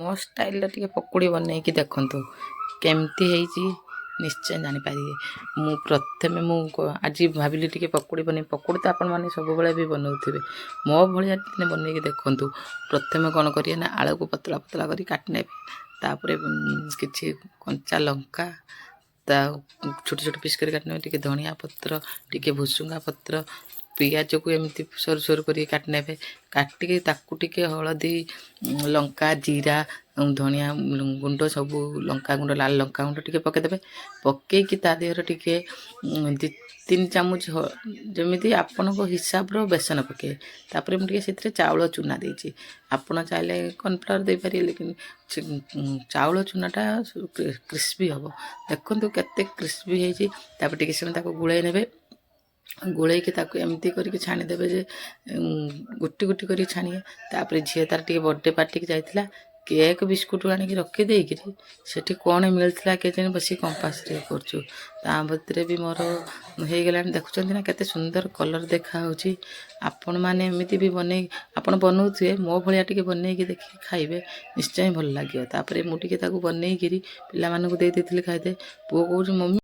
ମୋ ଷ୍ଟାଇଲ୍ର ଟିକେ ପକୁଡ଼ି ବନେଇକି ଦେଖନ୍ତୁ କେମିତି ହେଇଛି ନିଶ୍ଚୟ ଜାଣିପାରିବେ। ମୁଁ ଆଜି ଭାବିଲି ଟିକେ ପକୁଡ଼ି ବନେଇ। ପକୁଡ଼ି ତ ଆପଣମାନେ ସବୁବେଳେ ବି ବନାଉଥିବେ, ମୋ ଭଳିଆ ଟିକେ ବନେଇକି ଦେଖନ୍ତୁ। ପ୍ରଥମେ କ'ଣ କରିବେ ନା ଆଳୁକୁ ପତଳା ପତଳା କରି କାଟି ନେବେ। ତାପରେ କିଛି କଞ୍ଚା ଲଙ୍କା ତା ଛୋଟ ଛୋଟ ପିସ୍ କରି କାଟି ନେବେ। ଟିକେ ଧନିଆ ପତ୍ର, ଟିକେ ଭୁସୁଙ୍ଗା ପତ୍ର, ପିଆଜକୁ ଏମିତି ସରୁ ସରୁ କରି କାଟି ନେବେ। କାଟିକି ତାକୁ ଟିକେ ହଳଦୀ, ଲଙ୍କା, ଜିରା, ଧନିଆ ଗୁଣ୍ଡ, ସବୁ ଲଙ୍କା ଗୁଣ୍ଡ, ଲାଲ ଲଙ୍କା ଗୁଣ୍ଡ ଟିକେ ପକାଇଦେବେ। ପକାଇକି ତା ଦେହରେ ଟିକେ 2-3 ଚାମଚ ଯେମିତି ଆପଣଙ୍କ ହିସାବର ବେସନ ପକାଇବେ। ତାପରେ ମୁଁ ଟିକେ ସେଥିରେ ଚାଉଳ ଚୁନା ଦେଇଛି। ଆପଣ ଚାହିଁଲେ କର୍ଣ୍ଣଫ୍ଲାୱାର ଦେଇପାରିବେ, ଲେକିନ୍ ଚାଉଳ ଚୁନାଟା କ୍ରିସ୍ପି ହେବ। ଦେଖନ୍ତୁ କେତେ କ୍ରିସ୍ପି ହେଇଛି। ତାପରେ ଟିକେ ସମୟ ତାକୁ ଗୋଳେଇ ନେବେ। ଗୋଳେଇକି ତାକୁ ଏମିତି କରିକି ଛାଣିଦେବେ ଯେ ଗୋଟି ଗୋଟି କରି ଛାଣିବେ। ତାପରେ ଝିଅ ତାର ଟିକେ ବର୍ଥଡ଼େ ପାର୍ଟିକି ଯାଇଥିଲା, କେକ୍ ବିସ୍କୁଟ୍ ଆଣିକି ରଖିଦେଇକିରି ସେଠି କ'ଣ ମିଳିଥିଲା କେଜାଣି ବସି କମ୍ପାସରେ କରୁଛୁ। ତା ଭିତରେ ବି ମୋର ହେଇଗଲାଣି। ଦେଖୁଛନ୍ତି ନା କେତେ ସୁନ୍ଦର କଲର୍ ଦେଖାହେଉଛି। ଆପଣମାନେ ଏମିତି ବି ଆପଣ ବନଉଥିବେ, ମୋ ଭଳିଆ ଟିକେ ବନେଇକି ଦେଖିକି ଖାଇବେ, ନିଶ୍ଚୟ ଭଲ ଲାଗିବ। ତାପରେ ମୁଁ ଟିକେ ତାକୁ ବନେଇକିରି ପିଲାମାନଙ୍କୁ ଦେଇ ଦେଇଥିଲି ଖାଇଦେ। ପୁଅ କହୁଛି ମମ୍ମି